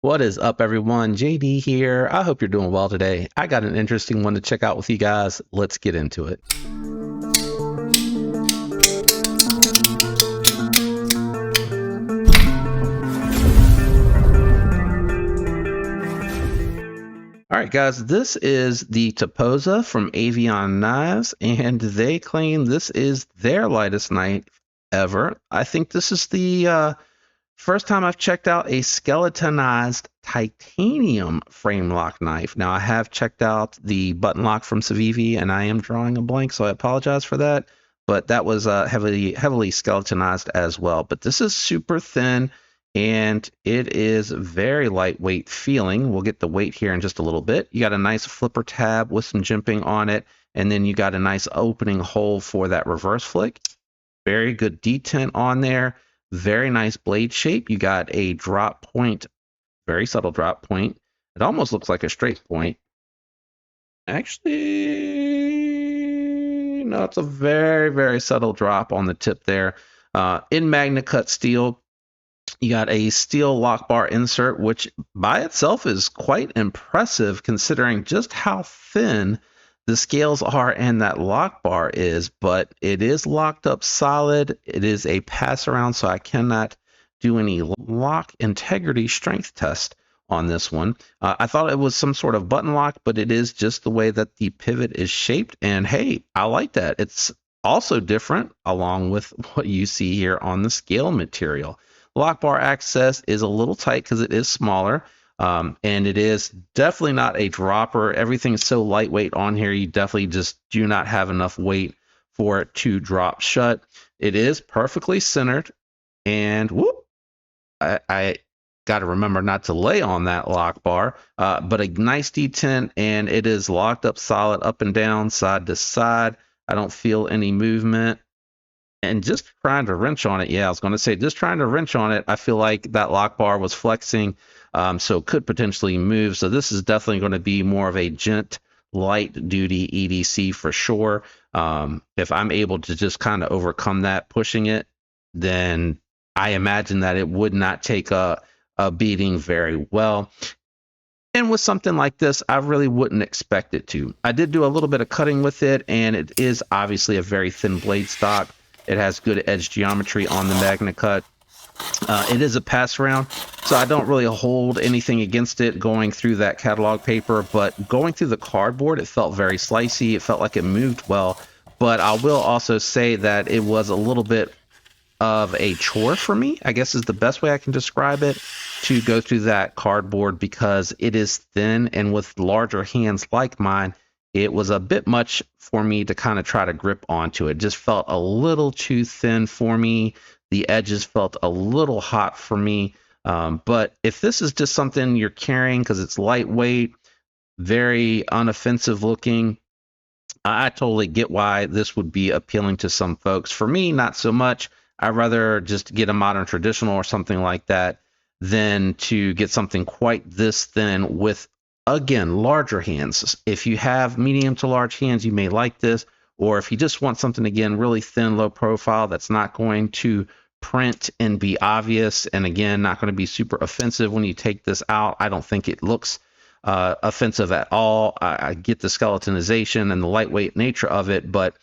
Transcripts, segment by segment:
What is up, everyone? JD here. I hope you're doing well today. I got an interesting one to check out with you guys. Let's get into it. All right, guys, this is the Topaza from Avian Knives, and they claim this is their lightest knife ever. I think this is the first time I've checked out a skeletonized titanium frame lock knife. Now, I have checked out the button lock from Civivi, and I am drawing a blank, so I apologize for that. But that was heavily skeletonized as well. But this is super thin, and it is very lightweight feeling. We'll get the weight here in just a little bit. You got a nice flipper tab with some jimping on it, and then you got a nice opening hole for that reverse flick. Very good detent on there. Very nice blade shape. You got a drop point, very subtle drop point. It almost looks like a straight point. Actually, no, it's a very subtle drop on the tip there. In Magna Cut steel, you got a steel lock bar insert, which by itself is quite impressive considering just how thin the scales are and that lock bar is, but it is locked up solid. It is a pass around, so I cannot do any lock integrity strength test on this one. I thought it was some sort of button lock, but it is just the way that the pivot is shaped. And hey, I like that. It's also different along with what you see here on the scale material. Lock bar access is a little tight because it is smaller. And it is definitely not a dropper. Everything is so lightweight on here, you definitely just do not have enough weight for it to drop shut. It is perfectly centered, and whoop, I got to remember not to lay on that lock bar, but a nice detent, and it is locked up solid up and down, side to side. I don't feel any movement. And just trying to wrench on it, yeah, I was going to say, just trying to wrench on it, I feel like that lock bar was flexing, so it could potentially move. So this is definitely going to be more of a gent, light duty EDC for sure. If I'm able to just kind of overcome that, pushing it, then I imagine that it would not take a beating very well. And with something like this, I really wouldn't expect it to. I did do a little bit of cutting with it, and it is obviously a very thin blade stock. It has good edge geometry on the Magna Cut. It is a pass around, so I don't really hold anything against it going through that catalog paper, but going through the cardboard, it felt very slicey. It felt like it moved well, but I will also say that it was a little bit of a chore for me, I guess is the best way I can describe it, to go through that cardboard because it is thin, and with larger hands like mine, it was a bit much for me to kind of try to grip onto it. It just felt a little too thin for me. The edges felt a little hot for me. But if this is just something you're carrying because it's lightweight, very unoffensive looking, I totally get why this would be appealing to some folks. For me, not so much. I'd rather just get a modern traditional or something like that than to get something quite this thin with, again, larger hands. If you have medium to large hands, you may like this. Or if you just want something, again, really thin, low profile that's not going to print and be obvious, and again, not going to be super offensive when you take this out. I don't think it looks offensive at all. I get the skeletonization and the lightweight nature of it, but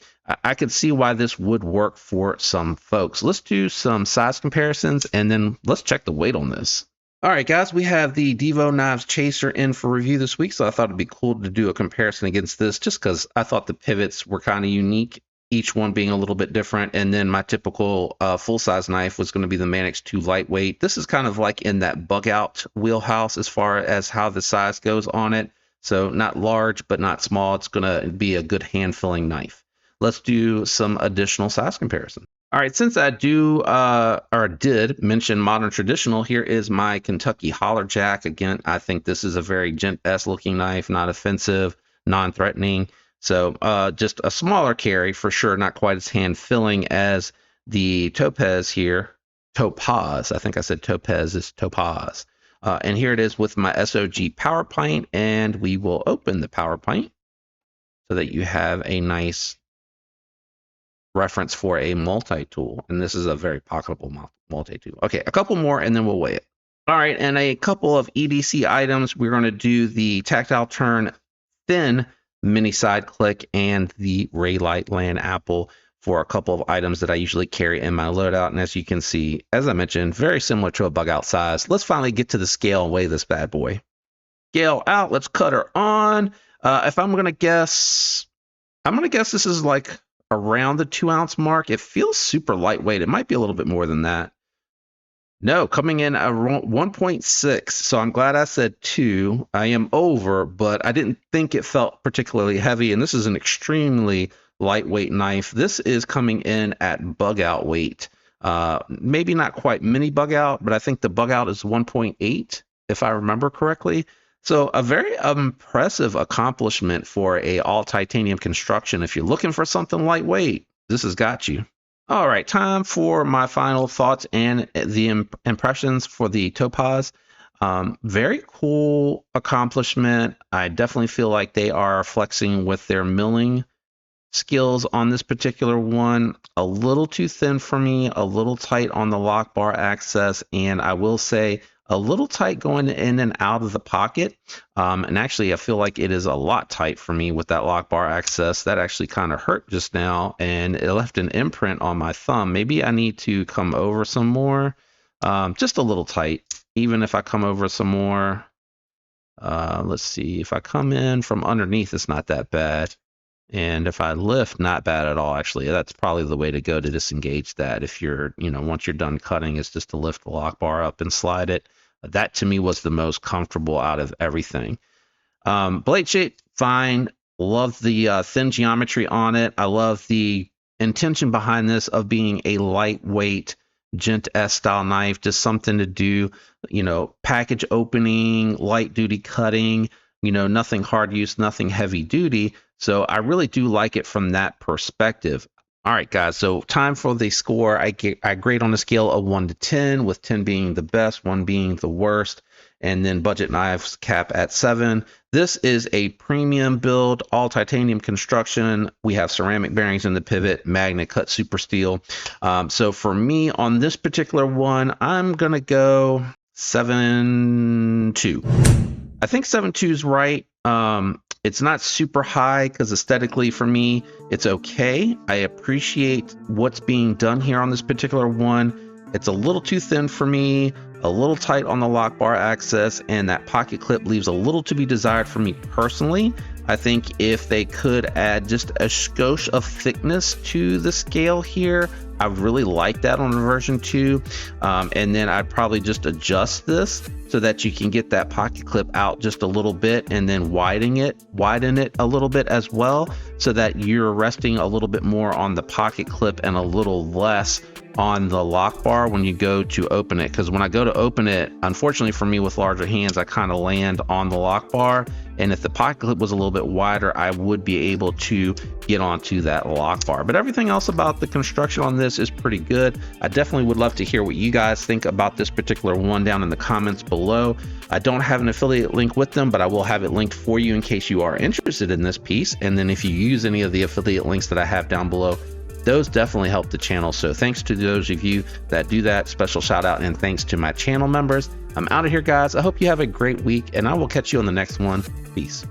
I could see why this would work for some folks. Let's do some size comparisons, and then let's check the weight on this. All right, guys, we have the Devo Knives Chaser in for review this week, so I thought it'd be cool to do a comparison against this just because I thought the pivots were kind of unique, each one being a little bit different. And then my typical full-size knife was going to be the Manix 2 Lightweight. This is kind of like in that bug-out wheelhouse as far as how the size goes on it. So not large, but not small. It's going to be a good hand-filling knife. Let's do some additional size comparison. All right, since I did mention modern traditional, here is my Kentucky Holler Jack. Again, I think this is a very gent-esque looking knife, not offensive, non-threatening. So just a smaller carry for sure, not quite as hand-filling as the Topaz here. Topaz, I think I said Topaz, is Topaz. And here it is with my SOG power pint, and we will open the power pint so that you have a nice reference for a multi-tool, and this is a very pocketable multi-tool. Okay, a couple more and then we'll weigh it. All right, and a couple of EDC items. We're going to do the tactile turn thin mini side click and the ray light land apple for a couple of items that I usually carry in my loadout. And as you can see, as I mentioned, very similar to a bug out size. Let's finally get to the scale and weigh this bad boy. Scale out, let's cut her on. If I'm going to guess, this is like around the 2 ounce mark. It feels super lightweight. It might be a little bit more than that. No, coming in at 1.6. So I'm glad I said 2. I am over, but I didn't think it felt particularly heavy. And this is an extremely lightweight knife. This is coming in at bug out weight. Maybe not quite mini bug out, but I think the bug out is 1.8, if I remember correctly. So a very impressive accomplishment for a all titanium construction. If you're looking for something lightweight, this has got you. All right, time for my final thoughts and the impressions for the Topaz. Very cool accomplishment. I definitely feel like they are flexing with their milling skills on this particular one. A little too thin for me, a little tight on the lock bar access, and I will say a little tight going in and out of the pocket. And actually, I feel like it is a lot tight for me with that lock bar access. That actually kind of hurt just now, and it left an imprint on my thumb. Maybe I need to come over some more. Just a little tight. Even if I come over some more, let's see. If I come in from underneath, it's not that bad. And if I lift, not bad at all, actually. That's probably the way to go to disengage that. If you're, once you're done cutting, is just to lift the lock bar up and slide it. That to me was the most comfortable out of everything. Blade shape, fine. Love the thin geometry on it. I love the intention behind this of being a lightweight Gent S style knife, just something to do, package opening, light duty cutting, nothing hard use, nothing heavy duty. So I really do like it from that perspective. All right, guys, so time for the score. I grade on a scale of 1 to 10, with 10 being the best, 1 being the worst, and then budget knives cap at 7. This is a premium build, all titanium construction. We have ceramic bearings in the pivot, magnet cut super steel. So for me on this particular one, I'm going to go 7.2. I think 7.2 is right. It's not super high because aesthetically for me, it's okay. I appreciate what's being done here on this particular one. It's a little too thin for me, a little tight on the lock bar access, and that pocket clip leaves a little to be desired for me personally. I think if they could add just a skosh of thickness to the scale here, I really like that on version 2. And then I'd probably just adjust this so that you can get that pocket clip out just a little bit, and then widen it a little bit as well, so that you're resting a little bit more on the pocket clip and a little less on the lock bar when you go to open it. Because when I go to open it, unfortunately for me with larger hands, I kind of land on the lock bar, and if the pocket clip was a little bit wider, I would be able to get onto that lock bar. But everything else about the construction on this is pretty good. I definitely would love to hear what you guys think about this particular one down in the comments below. I don't have an affiliate link with them, but I will have it linked for you in case you are interested in this piece. And then if you use any of the affiliate links that I have down below, those definitely help the channel. So thanks to those of you that do that. Special shout out, and thanks to my channel members. I'm out of here, guys. I hope you have a great week, and I will catch you on the next one. Peace.